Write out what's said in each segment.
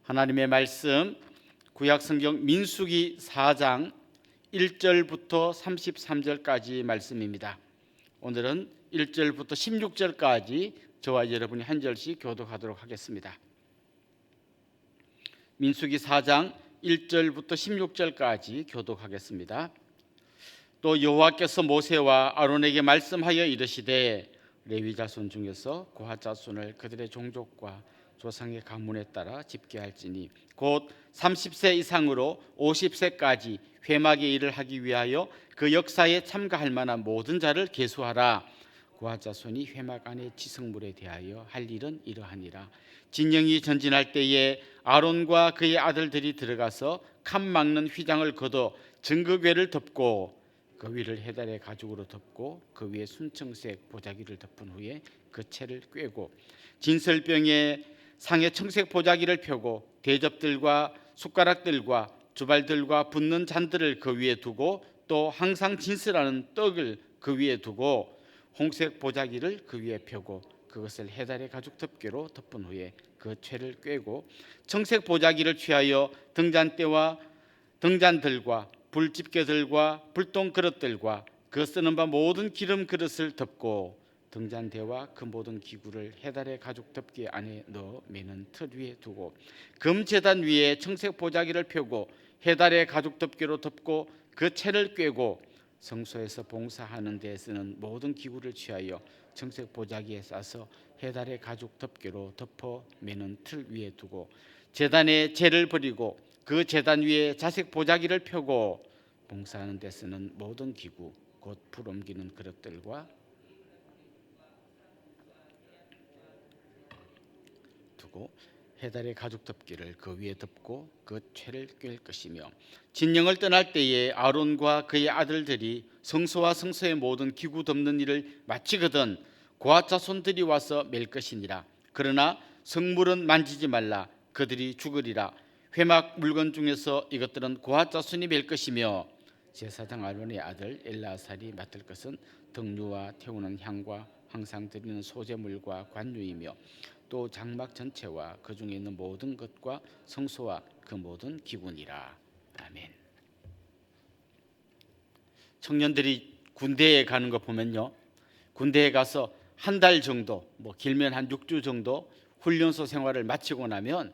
하나님의 말씀 구약성경 민수기 4장 1절부터 33절까지 말씀입니다. 오늘은 1절부터 16절까지 저와 여러분이 한 절씩 교독하도록 하겠습니다. 민수기 4장 1절부터 16절까지 교독하겠습니다. 또 여호와께서 모세와 아론에게 말씀하여 이르시되 레위 자손 중에서 고핫 자손을 그들의 종족과 조상의 가문에 따라 집계할지니 곧 30세 이상으로 50세까지 회막의 일을 하기 위하여 그 역사에 참가할 만한 모든 자를 계수하라. 고핫 자손이 회막 안의 지성물에 대하여 할 일은 이러하니라. 진영이 전진할 때에 아론과 그의 아들들이 들어가서 칸 막는 휘장을 걷어 증거궤를 덮고 그 위를 해달의 가죽으로 덮고 그 위에 순청색 보자기를 덮은 후에 그 채를 꿰고 진설병에 상에 청색 보자기를 펴고 대접들과 숟가락들과 주발들과 붓는 잔들을 그 위에 두고 또 항상 진설하는 떡을 그 위에 두고 홍색 보자기를 그 위에 펴고 그것을 해달의 가죽 덮개로 덮은 후에 그 채를 꿰고 청색 보자기를 취하여 등잔대와 등잔들과 불집게들과 불똥 그릇들과 그 쓰는 바 모든 기름 그릇을 덮고 등잔대와 그 모든 기구를 해달의 가죽 덮개 안에 넣어 매는 틀 위에 두고 금제단 위에 청색 보자기를 펴고 해달의 가죽 덮개로 덮고 그 채를 꿰고 성소에서 봉사하는 데 쓰는 모든 기구를 취하여 청색 보자기에 싸서 해달의 가죽 덮개로 덮어 매는 틀 위에 두고 제단에 재를 버리고 그 제단 위에 자색 보자기를 펴고 봉사하는 데 쓰는 모든 기구 곧 불 옮기는 그릇들과 두고 해달의 가죽 덮개를 그 위에 덮고 그 채를 꿰 것이며 진영을 떠날 때에 아론과 그의 아들들이 성소와 성소의 모든 기구 덮는 일을 마치거든 고핫 자손들이 와서 맬 것이니라. 그러나 성물은 만지지 말라. 그들이 죽으리라. 회막 물건 중에서 이것들은 고핫 자손이 맬 것이며 제사장 아론의 아들 엘라살이 맡을 것은 등류와 태우는 향과 항상 드리는 소제물과 관유이며 또 장막 전체와 그 중에 있는 모든 것과 성소와 그 모든 기구니라. 아멘. 청년들이 군대에 가는 거 보면요, 군대에 가서 한 달 정도, 길면 한 6주 정도 훈련소 생활을 마치고 나면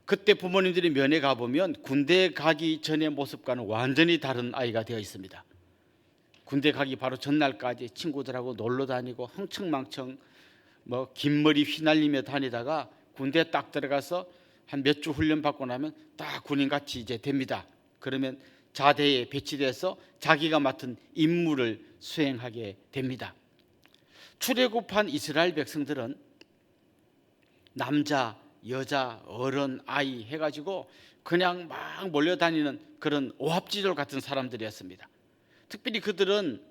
그때 부모님들이 면회 가보면 군대 가기 전의 모습과는 완전히 다른 아이가 되어 있습니다. 군대 가기 바로 전날까지 친구들하고 놀러 다니고 흥청망청 긴 머리 휘날리며 다니다가 군대 딱 들어가서 한 몇 주 훈련 받고 나면 딱 군인같이 이제 됩니다. 그러면 자대에 배치돼서 자기가 맡은 임무를 수행하게 됩니다. 출애굽한 이스라엘 백성들은 남자, 여자, 어른, 아이 해가지고 그냥 막 몰려다니는 그런 오합지졸 같은 사람들이었습니다. 특별히 그들은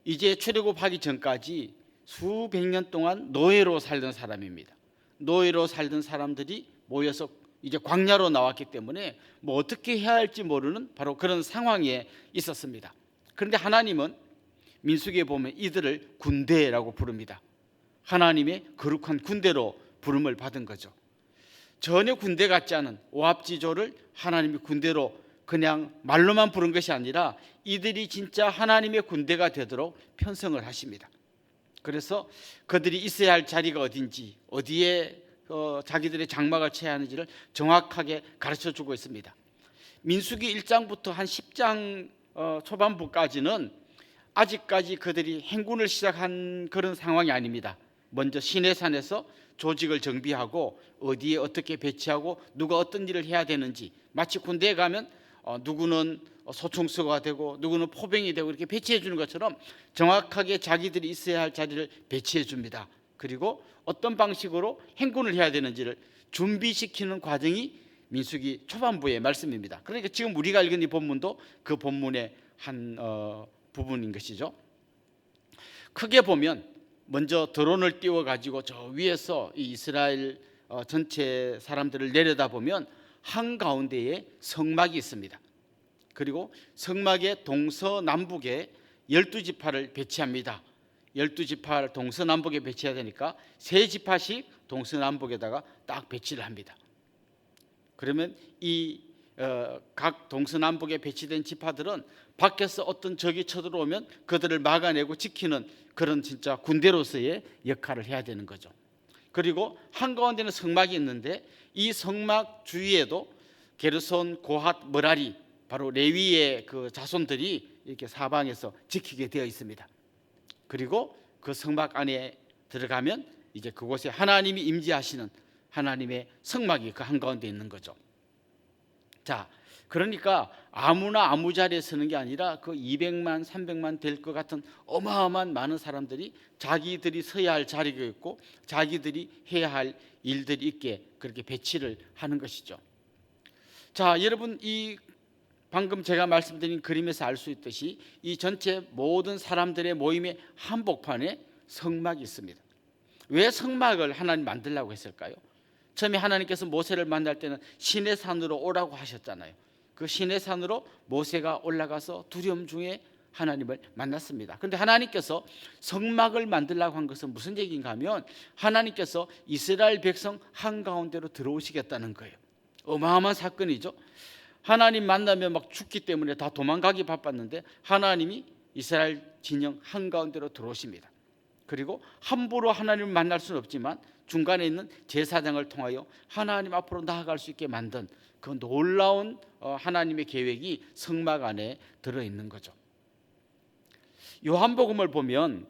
이제 출애굽하기 전까지 수백 년 동안 노예로 살던 사람입니다. 노예로 살던 사람들이 모여서 이제 광야로 나왔기 때문에 어떻게 해야 할지 모르는 바로 그런 상황에 있었습니다. 그런데 하나님은 민수기에 보면 이들을 군대라고 부릅니다. 하나님의 거룩한 군대로 부름을 받은 거죠. 전혀 군대 같지 않은 오합지졸을 하나님이 군대로 그냥 말로만 부른 것이 아니라 이들이 진짜 하나님의 군대가 되도록 편성을 하십니다. 그래서 그들이 있어야 할 자리가 어딘지, 어디에 자기들의 장막을 쳐야 하는지를 정확하게 가르쳐주고 있습니다. 민수기 1장부터 한 10장 초반부까지는 아직까지 그들이 행군을 시작한 그런 상황이 아닙니다. 먼저 시내산에서 조직을 정비하고 어디에 어떻게 배치하고 누가 어떤 일을 해야 되는지, 마치 군대에 가면 누구는 소총수가 되고 누구는 포병이 되고 이렇게 배치해 주는 것처럼 정확하게 자기들이 있어야 할 자리를 배치해 줍니다. 그리고 어떤 방식으로 행군을 해야 되는지를 준비시키는 과정이 민수기 초반부의 말씀입니다. 그러니까 지금 우리가 읽은 이 본문도 그 본문의 한 부분인 것이죠. 크게 보면 먼저 드론을 띄워가지고 저 위에서 이 이스라엘 전체 사람들을 내려다보면 한가운데에 성막이 있습니다. 그리고 성막의 동서남북에 12지파를 배치합니다. 12지파를 동서남북에 배치해야 되니까 3지파씩 동서남북에다가 딱 배치를 합니다. 그러면 이 각 동서남북에 배치된 지파들은 밖에서 어떤 적이 쳐들어오면 그들을 막아내고 지키는 그런 진짜 군대로서의 역할을 해야 되는 거죠. 그리고 한가운데는 성막이 있는데 이 성막 주위에도 게르손, 고핫, 머라리, 바로 레위의 그 자손들이 이렇게 사방에서 지키게 되어 있습니다. 그리고 그 성막 안에 들어가면 이제 그곳에 하나님이 임재하시는 하나님의 성막이 그 한가운데 있는 거죠. 자, 그러니까 아무나 아무 자리에 서는 게 아니라 그 200만, 300만 될 것 같은 어마어마한 많은 사람들이 자기들이 서야 할 자리가 있고 자기들이 해야 할 일들이 있게 그렇게 배치를 하는 것이죠. 자, 여러분, 이 방금 제가 말씀드린 그림에서 알 수 있듯이 이 전체 모든 사람들의 모임의 한복판에 성막이 있습니다. 왜 성막을 하나님 만들라고 했을까요? 처음에 하나님께서 모세를 만날 때는 시내 산으로 오라고 하셨잖아요. 그 시내 산으로 모세가 올라가서 두려움 중에 하나님을 만났습니다. 그런데 하나님께서 성막을 만들라고 한 것은 무슨 얘기인가 하면 하나님께서 이스라엘 백성 한가운데로 들어오시겠다는 거예요. 어마어마한 사건이죠. 하나님 만나면 막 죽기 때문에 다 도망가기 바빴는데 하나님이 이스라엘 진영 한가운데로 들어오십니다. 그리고 함부로 하나님을 만날 수는 없지만 중간에 있는 제사장을 통하여 하나님 앞으로 나아갈 수 있게 만든 그 놀라운 하나님의 계획이 성막 안에 들어있는 거죠. 요한복음을 보면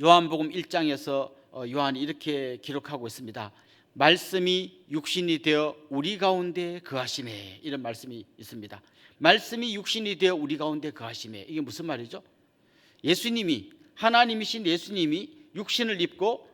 요한복음 1장에서 요한이 이렇게 기록하고 있습니다. 말씀이 육신이 되어 우리 가운데 거하시매, 이런 말씀이 있습니다. 말씀이 육신이 되어 우리 가운데 거하시매, 이게 무슨 말이죠? 예수님이, 하나님이신 예수님이 육신을 입고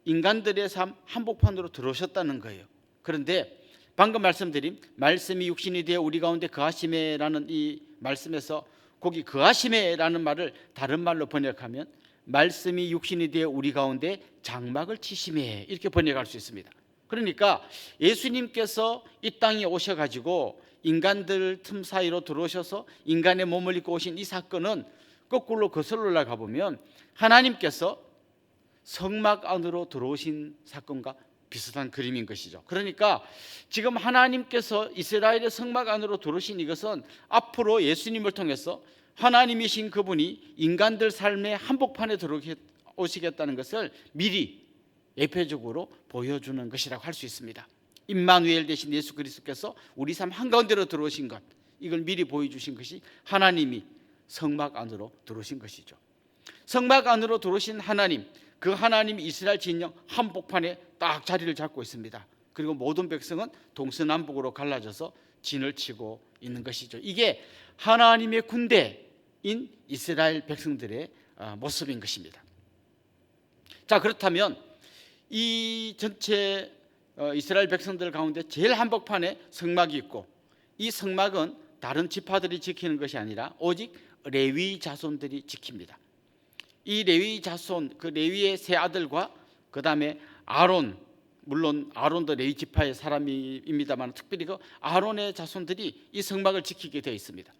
인간들의 삶 한복판으로 들어오셨다는 거예요. 그런데 방금 말씀드린 말씀이 육신이 되어 우리 가운데 거하시매라는 이 말씀에서 거기 거하시매라는 말을 다른 말로 번역하면 말씀이 육신이 되어 우리 가운데 장막을 치시매, 이렇게 번역할 수 있습니다. 그러니까 예수님께서 이 땅에 오셔가지고 인간들 틈 사이로 들어오셔서 인간의 몸을 입고 오신 이 사건은 거꾸로 거슬러 올라가 보면 하나님께서 성막 안으로 들어오신 사건과 비슷한 그림인 것이죠. 그러니까 지금 하나님께서 이스라엘의 성막 안으로 들어오신 이것은 앞으로 예수님을 통해서 하나님이신 그분이 인간들 삶의 한복판에 들어오시겠다는 것을 미리 예표적으로 보여주는 것이라고 할 수 있습니다. 임마누엘 대신 예수 그리스도께서 우리 삶 한가운데로 들어오신 것, 이걸 미리 보여주신 것이 하나님이 성막 안으로 들어오신 것이죠. 성막 안으로 들어오신 하나님, 그 하나님이 이스라엘 진영 한복판에 딱 자리를 잡고 있습니다. 그리고 모든 백성은 동서남북으로 갈라져서 진을 치고 있는 것이죠. 이게 하나님의 군대인 이스라엘 백성들의 모습인 것입니다. 자, 그렇다면 이 전체 이스라엘 백성들 가운데 제일 한복판에 성막이 있고, 이 성막은 다른 지파들이 지키는 것이 아니라 오직 레위 자손들이 지킵니다. 이 레위 자손, 그 레위의 세 아들과 그 다음에 아론, 물론 아론도 레위 지파의 사람입니다만 특별히 그 아론의 자손들이 이 성막을 지키게 되어 있습니다.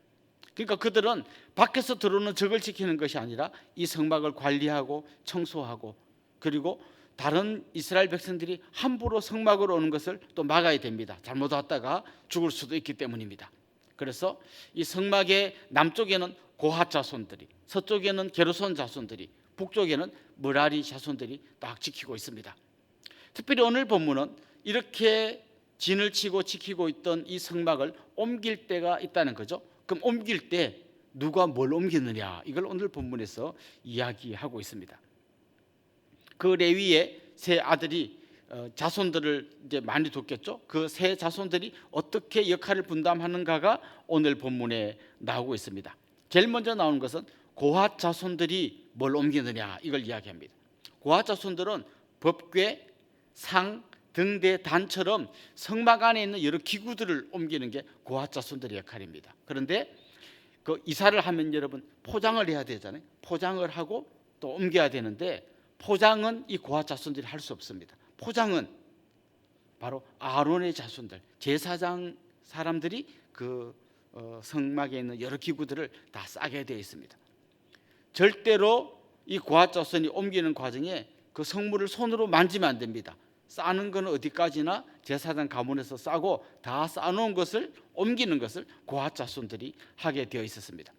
그러니까 그들은 밖에서 들어오는 적을 지키는 것이 아니라 이 성막을 관리하고 청소하고, 그리고 다른 이스라엘 백성들이 함부로 성막으로 오는 것을 또 막아야 됩니다. 잘못 왔다가 죽을 수도 있기 때문입니다. 그래서 이 성막의 남쪽에는 고핫 자손들이, 서쪽에는 게르손 자손들이, 북쪽에는 므라리 자손들이 딱 지키고 있습니다. 특별히 오늘 본문은 이렇게 진을 치고 지키고 있던 이 성막을 옮길 때가 있다는 거죠. 그럼 옮길 때 누가 뭘 옮기느냐, 이걸 오늘 본문에서 이야기하고 있습니다. 그 레위의 세 아들이 자손들을 이제 많이 돕겠죠. 그 세 자손들이 어떻게 역할을 분담하는가가 오늘 본문에 나오고 있습니다. 제일 먼저 나오는 것은 고핫 자손들이 뭘 옮기느냐, 이걸 이야기합니다. 고핫 자손들은 법궤, 상, 등대, 단처럼 성막 안에 있는 여러 기구들을 옮기는 게 고핫 자손들의 역할입니다. 그런데 그 이사를 하면 여러분 포장을 해야 되잖아요. 포장을 하고 또 옮겨야 되는데 포장은 이 고핫 자손들이 할 수 없습니다. 포장은 바로 아론의 자손들, 제사장 사람들이 그 성막에 있는 여러 기구들을 다 싸게 되어 있습니다. 절대로 이 고핫 자손이 옮기는 과정에 그 성물을 손으로 만지면 안 됩니다. 싸는 건 어디까지나 제사장 가문에서 싸고 다 쌓아놓은 것을 옮기는 것을 고핫 자손들이 하게 되어 있었습니다.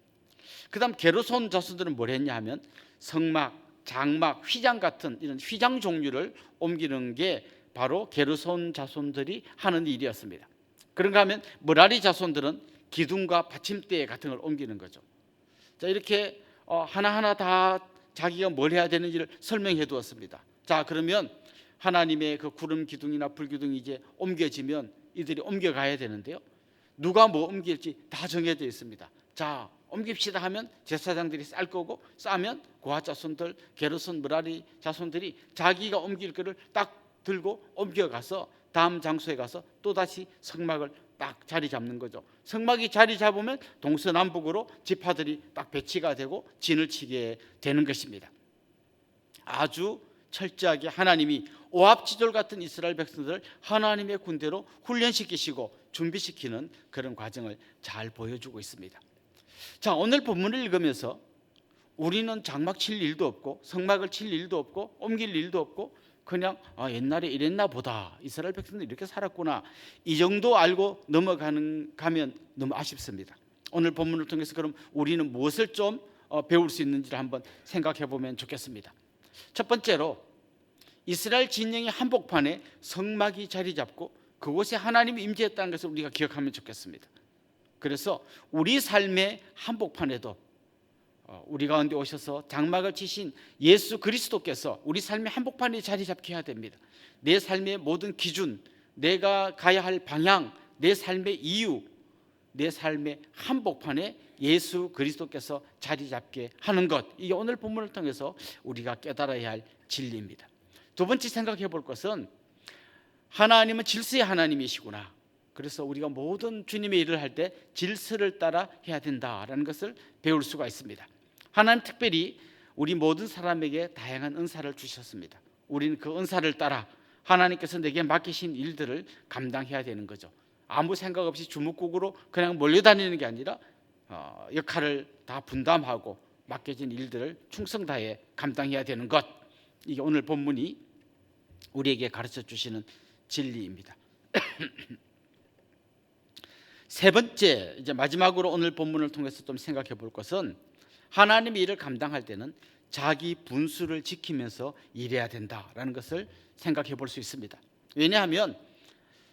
그 다음 게르손 자손들은 뭘 했냐 하면 성막, 장막, 휘장 같은 이런 휘장 종류를 옮기는 게 바로 게르손 자손들이 하는 일이었습니다. 그런가 하면 므라리 자손들은 기둥과 받침대 같은 걸 옮기는 거죠. 자, 이렇게 하나하나 다 자기가 뭘 해야 되는지를 설명해 두었습니다. 자, 그러면 하나님의 그 구름 기둥이나 불 기둥이 이제 옮겨지면 이들이 옮겨가야 되는데요. 누가 뭐 옮길지 다 정해져 있습니다. 자, 옮깁시다 하면 제사장들이 쌀 거고, 싸면 고핫 자손들, 게르손, 므라리 자손들이 자기가 옮길 거를 딱 들고 옮겨가서 다음 장소에 가서 또다시 성막을 딱 자리 잡는 거죠. 성막이 자리 잡으면 동서남북으로 지파들이 딱 배치가 되고 진을 치게 되는 것입니다. 아주 철저하게 하나님이 오합지졸 같은 이스라엘 백성들을 하나님의 군대로 훈련시키시고 준비시키는 그런 과정을 잘 보여주고 있습니다. 자, 오늘 본문을 읽으면서 우리는 장막 칠 일도 없고 성막을 칠 일도 없고 옮길 일도 없고 그냥 옛날에 이랬나 보다, 이스라엘 백성들이 이렇게 살았구나, 이 정도 알고 가면 너무 아쉽습니다. 오늘 본문을 통해서 그럼 우리는 무엇을 좀 배울 수 있는지를 한번 생각해 보면 좋겠습니다. 첫 번째로 이스라엘 진영의 한복판에 성막이 자리 잡고 그곳에 하나님이 임재했다는 것을 우리가 기억하면 좋겠습니다. 그래서 우리 삶의 한복판에도 우리 가운데 오셔서 장막을 치신 예수 그리스도께서 우리 삶의 한복판에 자리 잡게 해야 됩니다. 내 삶의 모든 기준, 내가 가야 할 방향, 내 삶의 이유, 내 삶의 한복판에 예수 그리스도께서 자리 잡게 하는 것, 이게 오늘 본문을 통해서 우리가 깨달아야 할 진리입니다. 두 번째 생각해 볼 것은 하나님은 질서의 하나님이시구나. 그래서 우리가 모든 주님의 일을 할 때 질서를 따라 해야 된다라는 것을 배울 수가 있습니다. 하나님 특별히 우리 모든 사람에게 다양한 은사를 주셨습니다. 우리는 그 은사를 따라 하나님께서 내게 맡기신 일들을 감당해야 되는 거죠. 아무 생각 없이 주먹국으로 그냥 몰려다니는 게 아니라 역할을 다 분담하고 맡겨진 일들을 충성 다해 감당해야 되는 것, 이게 오늘 본문이 우리에게 가르쳐 주시는 진리입니다. 세 번째, 이제 마지막으로 오늘 본문을 통해서 좀 생각해 볼 것은 하나님의 일을 감당할 때는 자기 분수를 지키면서 일해야 된다라는 것을 생각해 볼 수 있습니다. 왜냐하면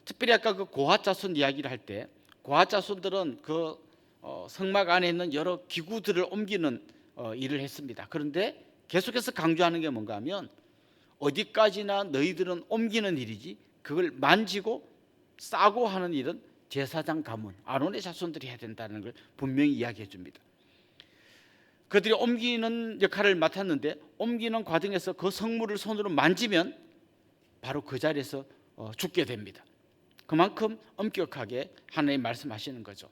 특별히 아까 그 고핫 자손 이야기를 할 때 고핫 자손들은 그 성막 안에 있는 여러 기구들을 옮기는 일을 했습니다. 그런데 계속해서 강조하는 게 뭔가 하면 어디까지나 너희들은 옮기는 일이지 그걸 만지고 싸고 하는 일은 제사장 가문 아론의 자손들이 해야 된다는 걸 분명히 이야기해 줍니다. 그들이 옮기는 역할을 맡았는데 옮기는 과정에서 그 성물을 손으로 만지면 바로 그 자리에서 죽게 됩니다. 그만큼 엄격하게 하나님 말씀하시는 거죠.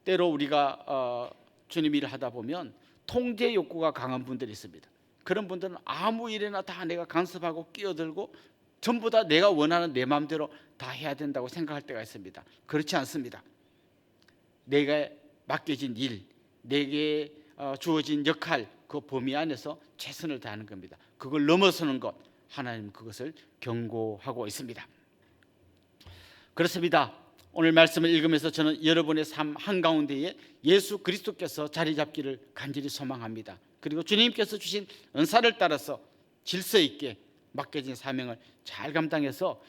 때로 우리가 주님 일을 하다 보면 통제 욕구가 강한 분들이 있습니다. 그런 분들은 아무 일에나 다 내가 간섭하고 끼어들고 전부 다 내가 원하는 내 마음대로 다 해야 된다고 생각할 때가 있습니다. 그렇지 않습니다. 내가 맡겨진 일, 내게 주어진 역할, 그 범위 안에서 최선을 다하는 겁니다. 그걸 넘어서는 것, 하나님 그것을 경고하고 있습니다. 그렇습니다. 오늘 말씀을 읽으면서 저는 여러분의 삶 한가운데에 예수 그리스도께서 자리 잡기를 간절히 소망합니다. 그리고 주님께서 주신 은사를 따라서 질서 있게 맡겨진 사명을 잘 감당해서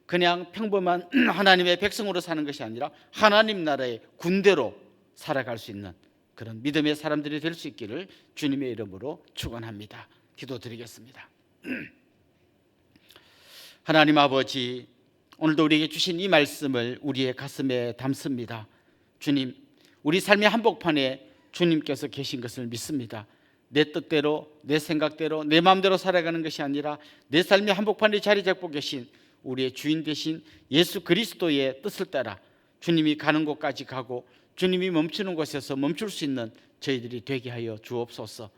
그냥 평범한 하나님의 백성으로 사는 것이 아니라 하나님 나라의 군대로 살아갈 수 있는 그런 믿음의 사람들이 될 수 있기를 주님의 이름으로 축원합니다. 기도드리겠습니다. 하나님 아버지, 오늘도 우리에게 주신 이 말씀을 우리의 가슴에 담습니다. 주님, 우리 삶의 한복판에 주님께서 계신 것을 믿습니다. 내 뜻대로, 내 생각대로, 내 마음대로 살아가는 것이 아니라 내 삶의 한복판에 자리 잡고 계신 우리의 주인 되신 예수 그리스도의 뜻을 따라 주님이 가는 곳까지 가고 주님이 멈추는 곳에서 멈출 수 있는 저희들이 되게 하여 주옵소서.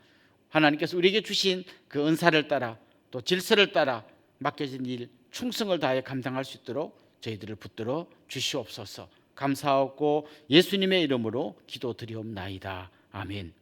하나님께서 우리에게 주신 그 은사를 따라 또 질서를 따라 맡겨진 일 충성을 다해 감당할 수 있도록 저희들을 붙들어 주시옵소서. 감사하고 예수님의 이름으로 기도드리옵나이다. 아멘.